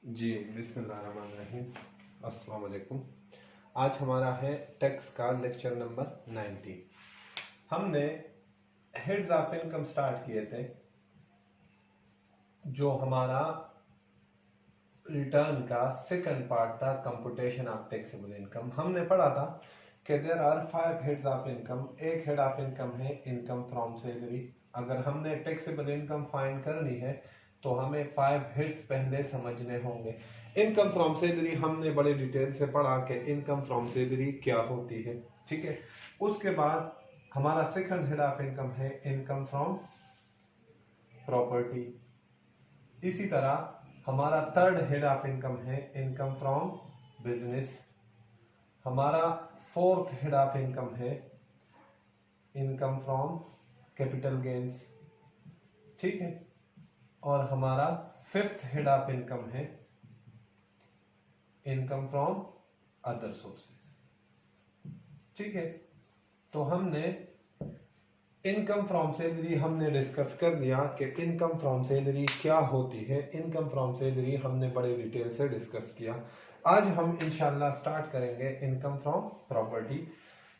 जी बिस्मिल्लाहिर्रहमानिर्रहीम। अस्सलाम वालेकुम। आज हमारा है टैक्स का लेक्चर नंबर 90। हमने हेड्स ऑफ इनकम स्टार्ट किए थे, जो हमारा रिटर्न का सेकंड पार्ट था, कंप्यूटेशन ऑफ टैक्सेबल इनकम। हमने पढ़ा था कि there are 5 heads of income. एक हेड ऑफ इनकम है इनकम फ्रॉम सैलरी। अगर हमने टैक्सेबल इनकम फाइंड करनी है तो हमें 5 हेड्स पहले समझने होंगे। इनकम फ्रॉम सैलरी हमने बड़े डिटेल से पढ़ा कि इनकम फ्रॉम सैलरी क्या होती है, ठीक है। उसके बाद हमारा सेकंड हेड ऑफ इनकम है इनकम फ्रॉम प्रॉपर्टी। इसी तरह हमारा थर्ड हेड ऑफ इनकम है इनकम फ्रॉम बिजनेस। हमारा फोर्थ हेड ऑफ इनकम है इनकम फ्रॉम कैपिटल गेन्स, ठीक है। और हमारा फिफ्थ हेड ऑफ इनकम है इनकम फ्रॉम अदर सोर्सेस, ठीक है। तो हमने इनकम फ्रॉम सैलरी हमने डिस्कस कर लिया कि इनकम फ्रॉम सैलरी क्या होती है। इनकम फ्रॉम सैलरी हमने बड़े डिटेल से डिस्कस किया। आज हम इंशाल्लाह स्टार्ट करेंगे इनकम फ्रॉम प्रॉपर्टी।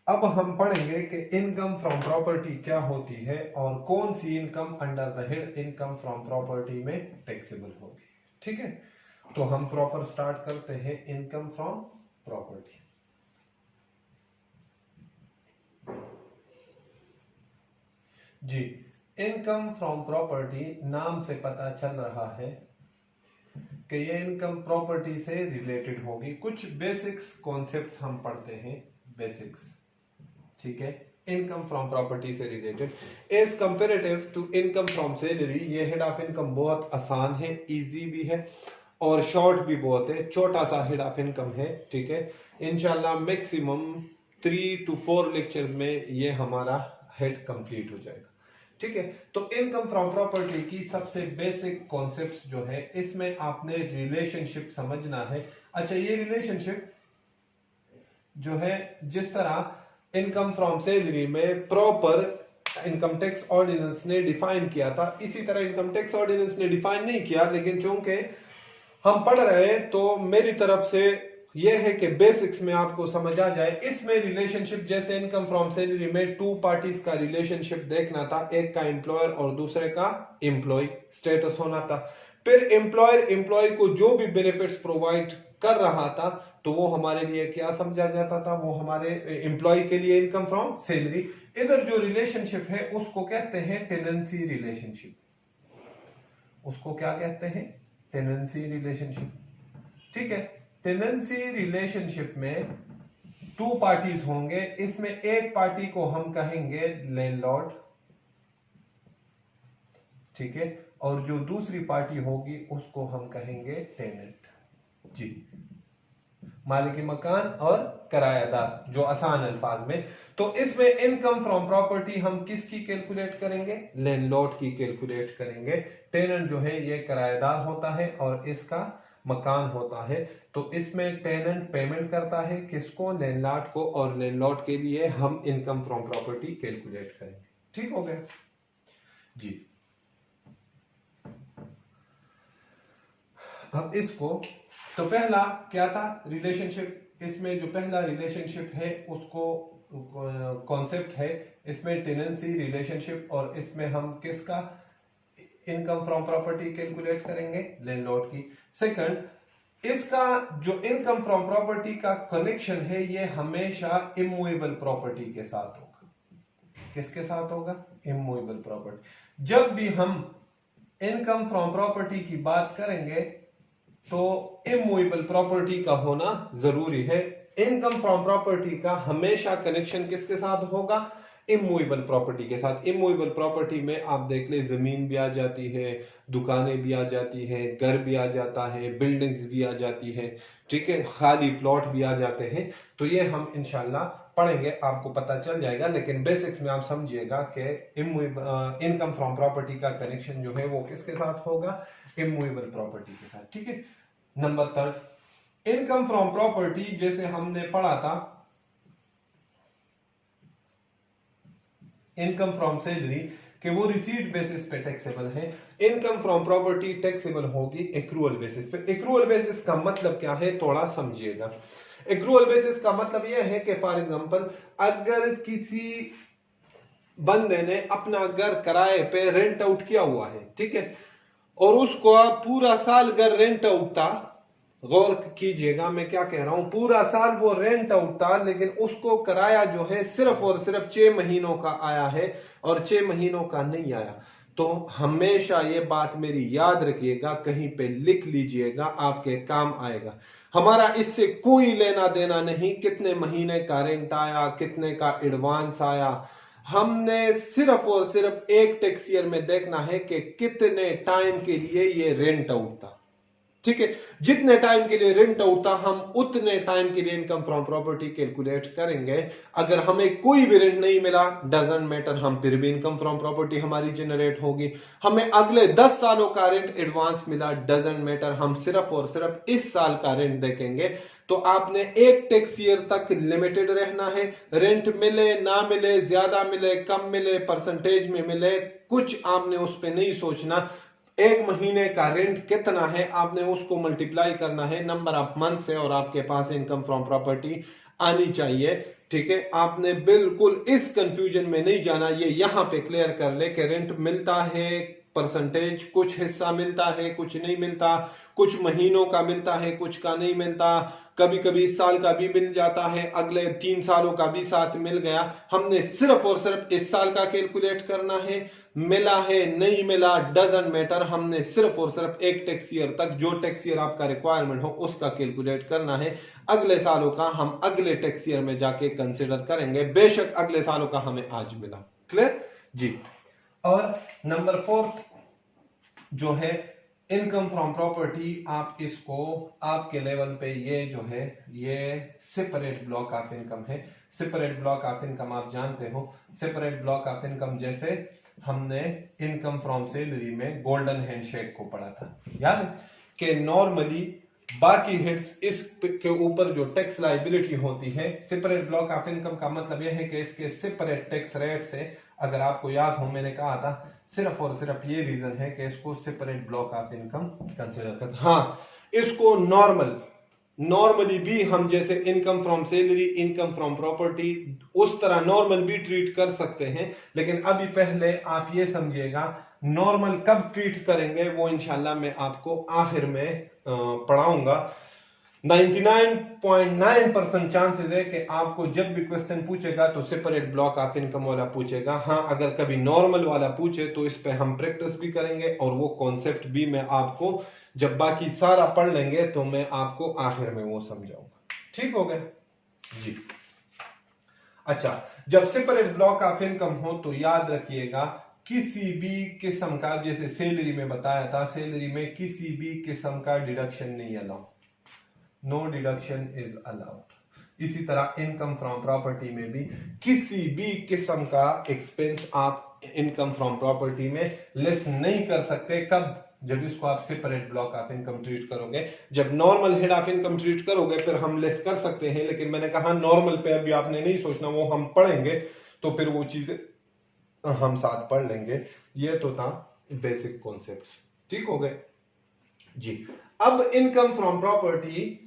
अब हम पढ़ेंगे कि इनकम फ्रॉम प्रॉपर्टी क्या होती है और कौन सी income under the head income from property में टैक्सेबल होगी, ठीक है। तो हम प्रॉपर स्टार्ट करते हैं इनकम फ्रॉम प्रॉपर्टी। जी, इनकम फ्रॉम प्रॉपर्टी नाम से पता चल रहा है कि ये इनकम प्रॉपर्टी से रिलेटेड होगी। कुछ बेसिक्स कॉन्सेप्ट्स हम पढ़ते हैं, बेसिक्स, ठीक है। इनकम फ्रॉम प्रॉपर्टी से related as comparative to income from salary, ये हेड ऑफ इनकम बहुत आसान है, इजी भी है और शॉर्ट भी बहुत है। छोटा सा हेड ऑफ इनकम है, ठीक है। इंशाल्लाह मैक्सिमम 3 to 4 लेक्चर्स में ये हमारा हेड कंप्लीट हो जाएगा, ठीक है। तो इनकम फ्रॉम प्रॉपर्टी की सबसे बेसिक कॉन्सेप्ट्स जो है, इसमें आपने रिलेशनशिप समझना है। अच्छा, ये रिलेशनशिप जो है, जिस तरह इनकम फ्रॉम सैलरी में प्रॉपर इनकम टैक्स ऑर्डिनेंस ने डिफाइन किया था, इसी तरह इनकम टैक्स ऑर्डिनेंस ने डिफाइन नहीं किया, लेकिन चूंकि हम पढ़ रहे हैं तो मेरी तरफ से यह है कि बेसिक्स में आपको समझ आ जाए। इसमें रिलेशनशिप जैसे इनकम फ्रॉम सैलरी में 2 पार्टीज का रिलेशनशिप देखना था, एक का एम्प्लॉयर और दूसरे का एम्प्लॉय स्टेटस होना था। फिर एम्प्लॉयर एम्प्लॉय को जो भी बेनिफिट्स प्रोवाइड कर रहा था तो वो हमारे लिए क्या समझा जाता था, वो हमारे एम्प्लॉय के लिए इनकम फ्रॉम सैलरी। इधर जो रिलेशनशिप है उसको कहते हैं टेनेंसी रिलेशनशिप। उसको क्या कहते हैं? टेनेंसी रिलेशनशिप, ठीक है। टेनेंसी रिलेशनशिप में 2 पार्टीज होंगे। इसमें एक पार्टी को हम कहेंगे लैंडलॉर्ड, ठीक है, और जो दूसरी पार्टी होगी उसको हम कहेंगे टेनेंट। जी, मालिक मकान और किरायादार, जो आसान अल्फाज में। तो इसमें इनकम फ्रॉम प्रॉपर्टी हम किसकी कैलकुलेट करेंगे? लैंडलॉर्ड की कैलकुलेट करेंगे। टेनेंट जो है ये किरायादार होता है और इसका मकान होता है। तो इसमें टेनेंट पेमेंट करता है किसको? लैंडलॉर्ड को, और लैंडलॉर्ड के लिए हम इनकम फ्रॉम प्रॉपर्टी कैलकुलेट करेंगे, ठीक हो गया जी। अब इसको, तो पहला क्या था रिलेशनशिप? इसमें जो पहला रिलेशनशिप है उसको कॉन्सेप्ट है, इसमें टेनेंसी रिलेशनशिप, और इसमें हम किसका इनकम फ्रॉम प्रॉपर्टी कैलकुलेट करेंगे? लैंडलॉर्ड की। सेकंड, इसका जो इनकम फ्रॉम प्रॉपर्टी का कनेक्शन है ये हमेशा इमूवेबल प्रॉपर्टी के साथ होगा। किसके साथ होगा? Immovable property. जब भी हम इनकम फ्रॉम प्रॉपर्टी की बात करेंगे तो इमूवेबल प्रॉपर्टी का होना जरूरी है। इनकम फ्रॉम प्रॉपर्टी का हमेशा कनेक्शन किसके साथ होगा? इमूवेबल प्रॉपर्टी के साथ। इमूवेबल प्रॉपर्टी में आप देख ले, जमीन भी आ जाती है, दुकानें भी आ जाती हैं, घर भी आ जाता है, बिल्डिंग्स भी आ जाती है, ठीक है, खाली प्लॉट भी आ जाते हैं। तो ये हम इंशाल्लाह पढ़ेंगे, आपको पता चल जाएगा। लेकिन बेसिक्स में आप समझिएगा कि इनकम फ्रॉम प्रॉपर्टी का कनेक्शन जो है वो किसके साथ होगा? इमूवेबल प्रॉपर्टी के साथ, ठीक है। Number third, income from property जैसे हमने पढ़ा था इनकम फ्रॉम सैलरी, कि वो रिसीट बेसिस पे टैक्सेबल है। इनकम फ्रॉम प्रॉपर्टी टैक्सेबल होगी एक्रूअल बेसिस पे। एक्रूअल बेसिस का मतलब क्या है, थोड़ा समझिएगा। एक्रूअल बेसिस का मतलब यह है कि फॉर एग्जांपल अगर किसी बंदे ने अपना घर किराए पे रेंट आउट किया हुआ है, ठीक है, और उसको पूरा साल घर रेंट आउट था, गौर कीजिएगा मैं क्या कह रहा हूं, पूरा साल वो रेंट आउट था, लेकिन उसको किराया जो है सिर्फ और सिर्फ 6 महीनों का आया है और 6 महीनों का नहीं आया। तो हमेशा ये बात मेरी याद रखिएगा, कहीं पे लिख लीजिएगा, आपके काम आएगा। हमारा इससे कोई लेना देना नहीं कितने महीने का रेंट आया, कितने का एडवांस आया। हमने सिर्फ और सिर्फ एक टैक्स ईयर में देखना है कि कितने टाइम के लिए ये रेंट आउट था, ठीक है। जितने टाइम के लिए रेंट आउट था हम उतने टाइम के लिए इनकम फ्रॉम प्रॉपर्टी कैलकुलेट करेंगे। अगर हमें कोई भी रेंट नहीं मिला, डजंट मैटर, हम फिर भी इनकम फ्रॉम प्रॉपर्टी हमारी जनरेट होगी। हमें अगले 10 सालों का रेंट एडवांस मिला, डजंट मैटर, हम सिर्फ और सिर्फ इस साल का रेंट देखेंगे। तो आपने एक टैक्स ईयर तक लिमिटेड रहना है। रेंट मिले ना मिले, ज्यादा मिले कम मिले, परसेंटेज में मिले, कुछ आपने उस पर नहीं सोचना। एक महीने का रेंट कितना है आपने उसको मल्टीप्लाई करना है नंबर ऑफ मंथ से, और आपके पास इनकम फ्रॉम प्रॉपर्टी आनी चाहिए, ठीक है। आपने बिल्कुल इस कंफ्यूजन में नहीं जाना, ये यहां पे क्लियर कर ले कि रेंट मिलता है परसेंटेज, कुछ हिस्सा मिलता है कुछ नहीं मिलता, कुछ महीनों का मिलता है कुछ का नहीं मिलता, कभी कभी इस साल का भी मिल जाता है, अगले 3 सालों का भी साथ मिल गया। हमने सिर्फ और सिर्फ इस साल का कैलकुलेट करना है, मिला है नहीं मिला डजंट मैटर, हमने सिर्फ और सिर्फ एक टैक्स ईयर तक, जो टैक्स ईयर आपका रिक्वायरमेंट हो उसका कैलकुलेट करना है। अगले सालों का हम अगले टैक्स ईयर में जाके कंसिडर करेंगे, बेशक अगले सालों का हमें आज मिला। क्लियर जी। और नंबर 4 जो है इनकम फ्रॉम प्रॉपर्टी, आप इसको आपके लेवल पे ये जो है ये सेपरेट ब्लॉक ऑफ इनकम है। सेपरेट ब्लॉक ऑफ इनकम आप जानते हो, सेपरेट ब्लॉक ऑफ इनकम जैसे हमने इनकम फ्रॉम सैलरी में गोल्डन हैंडशेक को पढ़ा था, याद कि नॉर्मली बाकी हेड्स इसके ऊपर जो टैक्स लाइबिलिटी होती है, सेपरेट ब्लॉक ऑफ इनकम का मतलब यह है कि इसके सेपरेट टैक्स रेट से, अगर आपको याद हो मैंने कहा था सिर्फ और सिर्फ ये रीजन है कि इसको separate block of income consider करते हैं। हाँ, इसको नॉर्मली भी हम जैसे income from salary, income from property, उस तरह नॉर्मल भी ट्रीट कर सकते हैं। लेकिन अभी पहले आप ये समझिएगा नॉर्मल कब ट्रीट करेंगे वो इंशाल्लाह मैं आपको आखिर में पढ़ाऊंगा। 99.9% चांसेस है कि आपको जब भी क्वेश्चन पूछेगा तो सेपरेट ब्लॉक ऑफ इनकम वाला पूछेगा। हाँ, अगर कभी नॉर्मल वाला पूछे तो इस पे हम प्रैक्टिस भी करेंगे और वो कॉन्सेप्ट भी मैं आपको जब बाकी सारा पढ़ लेंगे तो मैं आपको आखिर में वो समझाऊंगा। ठीक हो गया जी। अच्छा, जब सेपरेट ब्लॉक ऑफ इनकम हो तो याद रखिएगा किसी भी किस्म का, जैसे सैलरी में बताया था, सैलरी में किसी भी किस्म का डिडक्शन नहीं allow, no deduction is allowed. इसी तरह इनकम फ्रॉम प्रॉपर्टी में भी किसी भी किस्म का एक्सपेंस आप इनकम फ्रॉम प्रॉपर्टी में लेस नहीं कर सकते। कब? जब इसको आप separate block of income treat करोगे। जब normal head of income treat करोगे फिर हम लेस कर सकते हैं, लेकिन मैंने कहा नॉर्मल पे अभी आपने नहीं सोचना, वो हम पढ़ेंगे तो फिर वो चीजें हम साथ पढ़ लेंगे। ये तो था बेसिक कॉन्सेप्ट्स। ठीक हो गए जी। अब इनकम फ्रॉम प्रॉपर्टी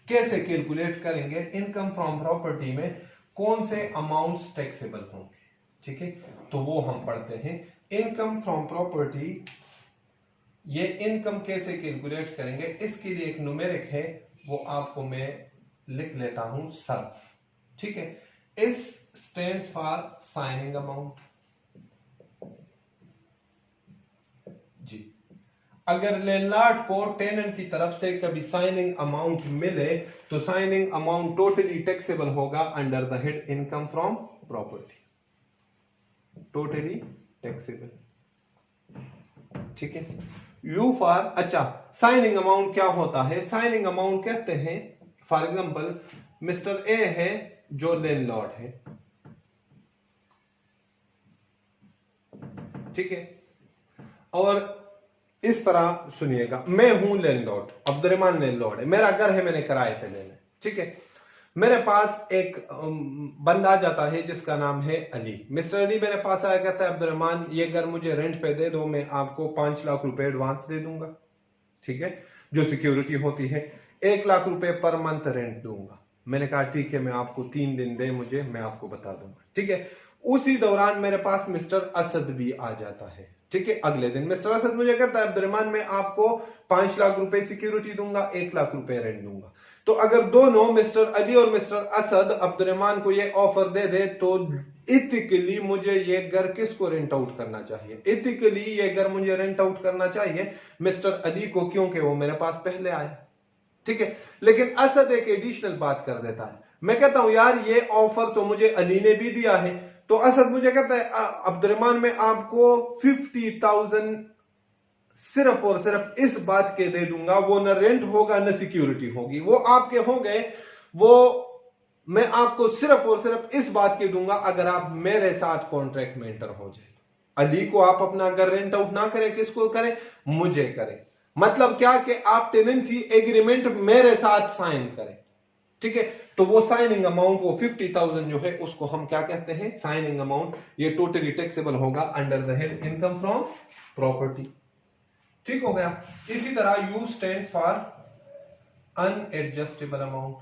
कैसे कैलकुलेट करेंगे, इनकम फ्रॉम प्रॉपर्टी में कौन से अमाउंट्स टैक्सेबल होंगे, ठीक है, तो वो हम पढ़ते हैं। इनकम फ्रॉम प्रॉपर्टी, ये इनकम कैसे कैलकुलेट करेंगे, इसके लिए एक न्यूमेरिक है, वो आपको मैं लिख लेता हूं, सर्फ, ठीक है। इस स्टैंड्स फॉर साइनिंग अमाउंट जी। अगर लैंडलॉर्ड को टेनेंट की तरफ से कभी साइनिंग अमाउंट मिले तो साइनिंग अमाउंट टोटली टैक्सेबल होगा under the head income from property, totally taxable, ठीक है। यू फॉर, अच्छा, साइनिंग अमाउंट क्या होता है? साइनिंग अमाउंट कहते हैं, फॉर एग्जांपल मिस्टर ए है जो लैंडलॉर्ड है, ठीक है, और इस तरह सुनिएगा, मैं हूं लैंडलॉर्ड, अब्दुर्रहमान लैंडलॉर्ड है, मेरा घर है, मैंने किराए पे लेना है, ठीक है। मेरे पास एक बंदा आ जाता है जिसका नाम है अली। मिस्टर अली मेरे पास आया, कहता है अब्दुल रहमान ये घर मुझे रेंट पे दे दो, मैं आपको 5 लाख रुपए एडवांस दे दूंगा, ठीक है, जो सिक्योरिटी होती है, 1 लाख रुपए पर मंथ रेंट दूंगा। मैंने कहा ठीक है, मैं आपको 3 दिन दे मुझे, मैं आपको बता दूंगा, ठीक है। उसी दौरान मेरे पास मिस्टर असद भी आ जाता है, ठीक है। अगले दिन मिस्टर असद मुझे कहता है अब्दुल रहमान मैं आपको 5 लाख रुपए सिक्योरिटी दूंगा, 1 लाख रुपए रेंट दूंगा। तो अगर दोनों मिस्टर अली और मिस्टर असद अब्दुल रहमान को ये ऑफर दे दे तो इथिकली मुझे ये घर किसको रेंट आउट करना चाहिए? इथिकली ये घर मुझे रेंट आउट करना चाहिए मिस्टर अली को, क्योंकि वो मेरे पास पहले आए, ठीक है। लेकिन असद एक एडिशनल बात कर देता है। मैं कहता हूं यार ये ऑफर तो मुझे अली ने भी दिया है, तो असद मुझे कहता है अब्दुल रहमान मैं आपको 50,000 सिर्फ और सिर्फ इस बात के दे दूंगा, वो न रेंट होगा न सिक्योरिटी होगी, वो आपके हो गए, वो मैं आपको सिर्फ और सिर्फ इस बात के दूंगा अगर आप मेरे साथ कॉन्ट्रैक्ट में एंटर हो जाए। अली को आप अपना घर रेंट आउट ना करें, किसको करें? मुझे करें। मतलब क्या कि आप टेनेंसी एग्रीमेंट मेरे साथ साइन करें, ठीक है। तो वो साइनिंग अमाउंट, वो 50,000 जो है उसको हम क्या कहते हैं? Signing amount. ये टोटली टैक्सेबल होगा under the head income from property, ठीक हो गया। इसी तरह U stands for unadjustable amount.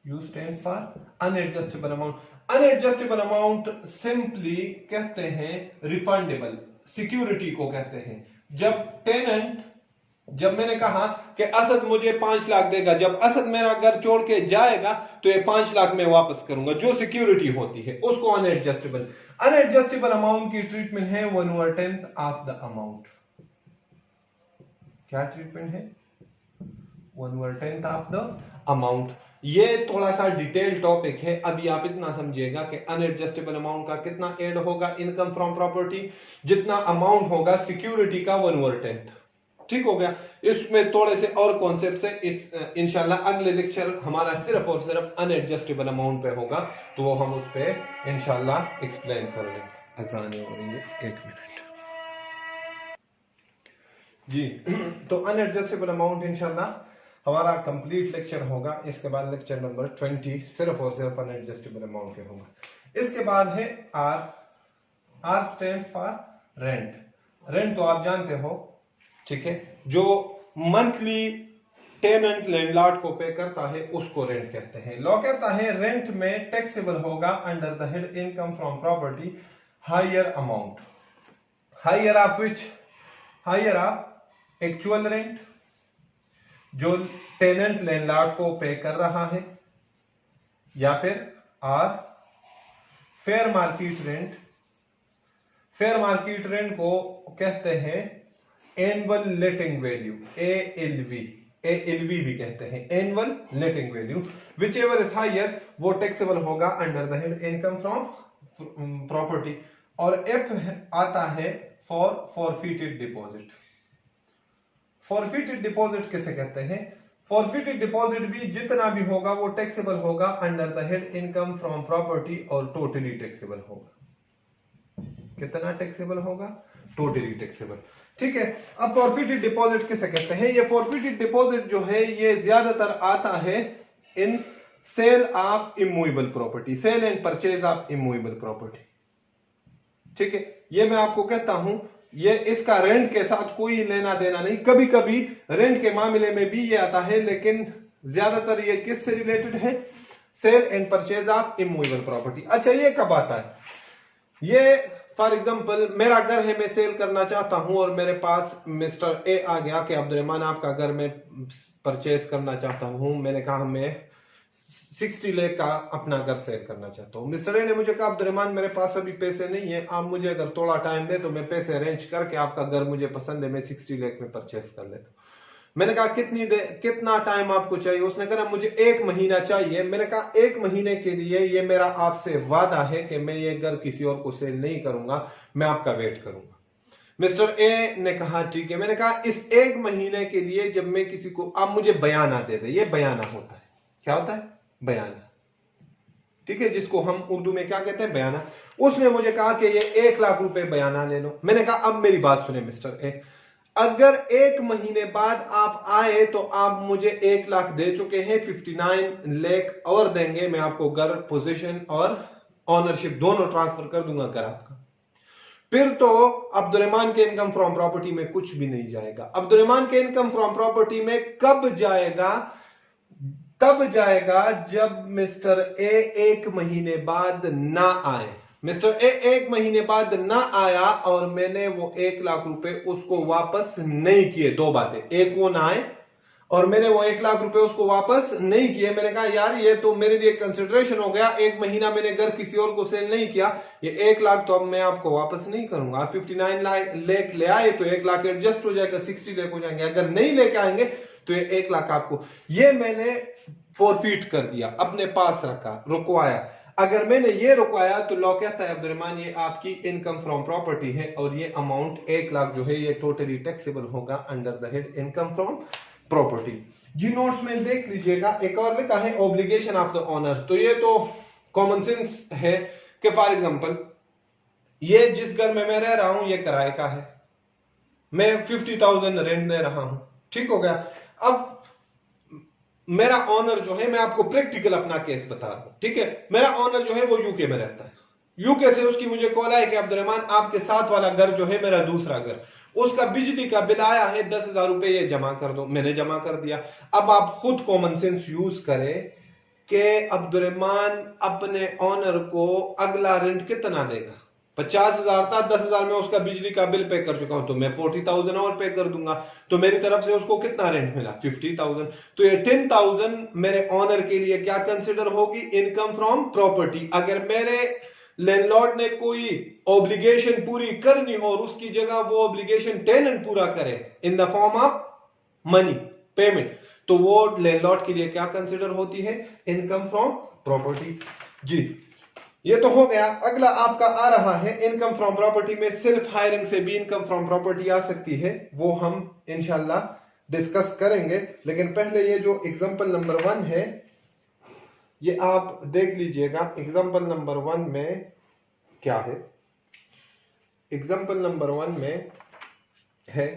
U stands for unadjustable amount. Unadjustable amount simply कहते हैं रिफंडेबल, सिक्योरिटी को कहते हैं। जब मैंने कहा कि असद मुझे 5 लाख देगा, जब असद मेरा घर छोड़ के जाएगा तो ये 5 लाख मैं वापस करूंगा, जो सिक्योरिटी होती है उसको अनएडजस्टेबल। अनएडजस्टेबल अमाउंट की ट्रीटमेंट है 1/10 ऑफ द अमाउंट। क्या ट्रीटमेंट है? 1/10 ऑफ द अमाउंट। ये थोड़ा सा डिटेल टॉपिक है, अभी आप इतना समझिएगा कि अनएडजस्टेबल अमाउंट का कितना एड होगा इनकम फ्रॉम प्रॉपर्टी, जितना अमाउंट होगा सिक्योरिटी का 1/10, ठीक हो गया। इसमें थोड़े से और कॉन्सेप्ट है, इस इंशाल्लाह अगले लेक्चर हमारा सिर्फ और सिर्फ अनएडजस्टेबल अमाउंट पे होगा, तो वो हम उस पे इंशाल्लाह एक्सप्लेन कर लेंगे। अजान हो रही है, 1 मिनट जी। तो अनएडजस्टेबल अमाउंट इंशाल्लाह हमारा कंप्लीट लेक्चर होगा। इसके बाद लेक्चर नंबर 20 सिर्फ और सिर्फ अनएडजस्टेबल अमाउंट पे होगा। इसके बाद है R. R stands for rent. Rent तो आप जानते हो, ठीक है, जो मंथली टेनेंट लैंडलॉर्ड को पे करता है उसको रेंट कहते हैं। लॉ कहता है रेंट में टैक्सेबल होगा under the head income from property higher amount, higher of which, higher of actual rent जो टेनेंट लैंडलॉर्ड को पे कर रहा है, या फिर R fair market rent. Fair market rent को कहते हैं एनुअल लेटिंग वैल्यू, एएलवी भी कहते हैं, annual letting value. Whichever is higher वो टैक्सेबल होगा under the head income from property. और एफ आता है for forfeited deposit. Forfeited deposit किसे कहते हैं? फॉरफिटेड डिपॉजिट भी जितना भी होगा वो टैक्सेबल होगा under the head income from property और टोटली टैक्सेबल होगा। कितना टैक्सेबल होगा? टोटली टैक्सेबल, ठीक है। अब फॉरफिटेड डिपॉजिट किसे कहते हैं? ये फॉरफिटेड डिपॉजिट जो है ये ज्यादातर आता है in sale of immovable property, sale and purchase of immovable property, ठीक है। ये मैं आपको कहता हूं, ये इसका रेंट के साथ कोई लेना देना नहीं। कभी कभी रेंट के मामले में भी ये आता है, लेकिन ज्यादातर ये किससे रिलेटेड है? Sale and purchase of immovable property. अच्छा, ये कब आता है? ये फॉर एग्जाम्पल मेरा घर है, मैं सेल करना चाहता हूं और मेरे पास मिस्टर ए आ गया कि अब्दुल रहमान आपका घर मैं परचेज करना चाहता हूं। मैंने कहा मैं 60 लाख का अपना घर सेल करना चाहता हूं। मिस्टर ए ने मुझे कहा अब्दुल रहमान मेरे पास अभी पैसे नहीं है, आप मुझे अगर थोड़ा टाइम दे तो मैं पैसे अरेंज करके आपका घर मुझे पसंद है, मैं 60 लाख में परचेज कर लेता हूं। मैंने कहा कितना टाइम आपको चाहिए? उसने कहा मुझे 1 महीना चाहिए। मैंने कहा 1 महीने के लिए ये मेरा आपसे वादा है कि मैं ये घर किसी और को सेल नहीं करूंगा, मैं आपका वेट करूंगा। मिस्टर ए ने कहा ठीक है। मैंने कहा इस 1 महीने के लिए जब मैं किसी को, आप मुझे बयाना दे दे। ये बयाना होता है, क्या होता है? बयाना, ठीक है, जिसको हम उर्दू में क्या कहते हैं? बयाना। उसने मुझे कहा कि ये 1 लाख रुपए बयाना ले लो। मैंने कहा अब मेरी बात सुने मिस्टर ए, अगर 1 महीने बाद आप आए तो आप मुझे 1 लाख दे चुके हैं, 59 लाख और देंगे, मैं आपको घर, पोजीशन और ऑनरशिप दोनों ट्रांसफर कर दूंगा घर आपका। फिर तो अब्दुर्रहमान के इनकम फ्रॉम प्रॉपर्टी में कुछ भी नहीं जाएगा। अब्दुर्रहमान के इनकम फ्रॉम प्रॉपर्टी में कब जाएगा? तब जाएगा जब मिस्टर ए 1 महीने बाद ना आए। मिस्टर ए 1 महीने बाद ना आया और मैंने वो 1 लाख रुपए उसको वापस नहीं किए। दो बातें, एक वो ना आए और मैंने वो 1 लाख रुपए उसको वापस नहीं किए। मैंने कहा यार ये तो मेरे लिए कंसिडरेशन हो गया, 1 महीना मैंने घर किसी और को सेल नहीं किया, ये 1 लाख तो अब मैं आपको वापस नहीं करूंगा। आप 59 लाख ले आए तो 1 लाख एडजस्ट हो जाएगा, 60 लाख हो जाएंगे। अगर नहीं लेके आएंगे तो ये 1 लाख आपको, ये मैंने फॉरफीट कर दिया, अपने पास रखा, रुकवाया। अगर मैंने ये रुकवाया तो लॉ कहता है अब्दुर्रहमान ये आपकी इनकम फ्रॉम प्रॉपर्टी है और ये अमाउंट 1 लाख जो है ये टोटली टैक्सेबल होगा under the head income from property. जी नोट्स में देख लीजिएगा, एक और लिखा है ऑब्लिगेशन ऑफ द ओनर। तो ये तो कॉमन सेंस है कि फॉर एग्जांपल ये जिस घर में मैं रह रहा हूं ये किराए का है, मैं 50,000 रेंट दे रहा हूं, ठीक हो गया। अब मेरा ऑनर जो है, मैं आपको प्रैक्टिकल अपना केस बता रहा हूं, ठीक है। मेरा ऑनर जो है वो यूके में रहता है, यूके से उसकी मुझे कॉल आया कि अब्दुर्रहमान आपके साथ वाला घर जो है मेरा दूसरा घर, उसका बिजली का बिल आया है 10,000 रुपए, ये जमा कर दो। मैंने जमा कर दिया। अब आप खुद कॉमन सेंस यूज करें कि अब्दुर्रहमान अपने ऑनर को अगला रेंट कितना देगा। 50,000 था, 10,000 में उसका बिजली का बिल पे कर चुका हूं तो मैं 40,000 और पे कर दूंगा, तो मेरी तरफ से उसको कितना रेंट मिला? 50,000। तो ये 10,000 मेरे ऑनर के लिए क्या कंसिडर होगी? Income from property. अगर मेरे लैंडलॉर्ड ने कोई ऑब्लिगेशन पूरी करनी हो और उसकी जगह वो ऑब्लिगेशन टेनेंट पूरा करे in the form of money payment, तो वो लैंडलॉर्ड के लिए क्या कंसिडर होती है? Income from property. जी ये तो हो गया। अगला आपका आ रहा है इनकम फ्रॉम प्रॉपर्टी में सेल्फ हायरिंग से भी इनकम फ्रॉम प्रॉपर्टी आ सकती है, वो हम इंशाल्लाह डिस्कस करेंगे। लेकिन पहले ये जो एग्जांपल नंबर 1 है ये आप देख लीजिएगा। एग्जांपल नंबर 1 में क्या है? एग्जांपल नंबर 1 में है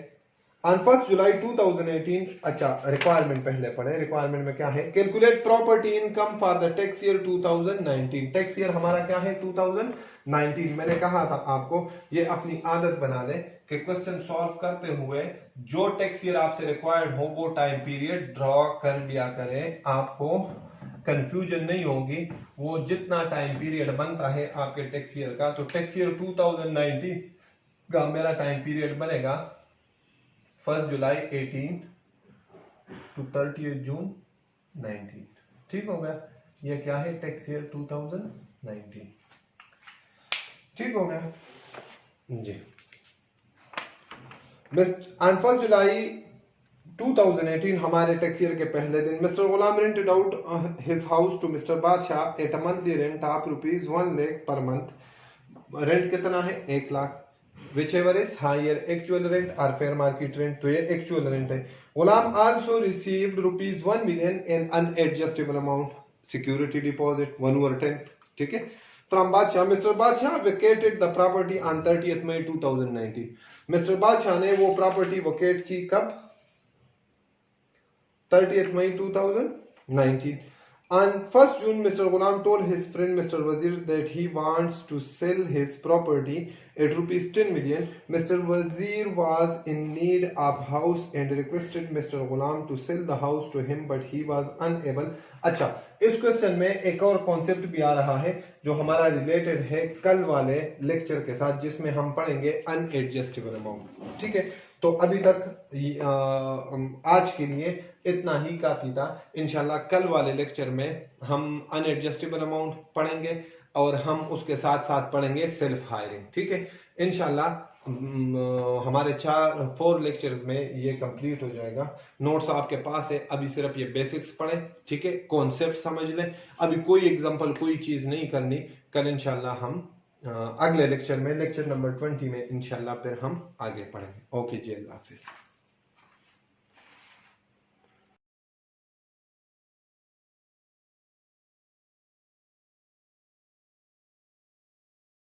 ऑन 1 जुलाई 2018। अच्छा, रिक्वायरमेंट पहले पढ़े। रिक्वायरमेंट में क्या है? Calculate property income for the tax year 2019। Tax year हमारा क्या है? 2019। मैंने कहा था आपको ये अपनी आदत बना लें कि क्वेश्चन सॉल्व करते हुए जो टैक्स ईयर आपसे रिक्वायर्ड हो वो टाइम पीरियड ड्रॉ कर लिया करें, आपको कंफ्यूजन नहीं होगी। वो जितना टाइम पीरियड बनता है आपके टैक्स ईयर का, तो टैक्स ईयर 2019 का मेरा टाइम पीरियड बनेगा 1 जुलाई 18 टू 30 जून 19। ठीक हो गया? ये क्या है? Tax year 2019। ठीक हो गया जी। ऑन 1 जुलाई 2018 हमारे टैक्स ईयर के पहले दिन Mister Ghulam rented out his house to Mister Badshah at a monthly rent of ₹1 lakh per month. Rent कितना है? 1 lakh. whichever is higher, actual rent or fair market rent, तो ये actual rent है। गुलाम also received ₹1 million in unadjustable amount security deposit 1/10, ठीक है, from बादशाह। Mister बादशाह vacated the property on 30th May 2019। Mister बादशाह ने वो प्रॉपर्टी वोकेट की कब? 30th May 2019। On 1st June, Mr. Ghulam told his friend Mr. Wazir that he wants to sell his property at ₹10 million. Mr. Wazir was in need of house and requested Mr. Ghulam to sell the house to him, but he was unable. अच्छा, इस question में एक और concept भी आ रहा है जो हमारा रिलेटेड है कल वाले लेक्चर के साथ, जिसमें हम पढ़ेंगे अनएडजस्टेबल अमाउंट। ठीक है, तो अभी तक आज के लिए इतना ही काफी था। इंशाल्लाह कल वाले लेक्चर में हम अनएडजस्टेबल अमाउंट पढ़ेंगे और हम उसके साथ साथ पढ़ेंगे सेल्फ हायरिंग। ठीक है, इंशाल्लाह हमारे 4 लेक्चर्स में ये कंप्लीट हो जाएगा। नोट्स आपके पास है, अभी सिर्फ ये बेसिक्स पढ़ें, ठीक है, कॉन्सेप्ट समझ लें। अभी कोई एग्जांपल कोई चीज नहीं करनी। कल इंशाल्लाह हम अगले लेक्चर में, लेक्चर नंबर 20 में इंशाल्लाह फिर हम आगे पढ़ेंगे। ओके जी, अल्लाह हाफिज।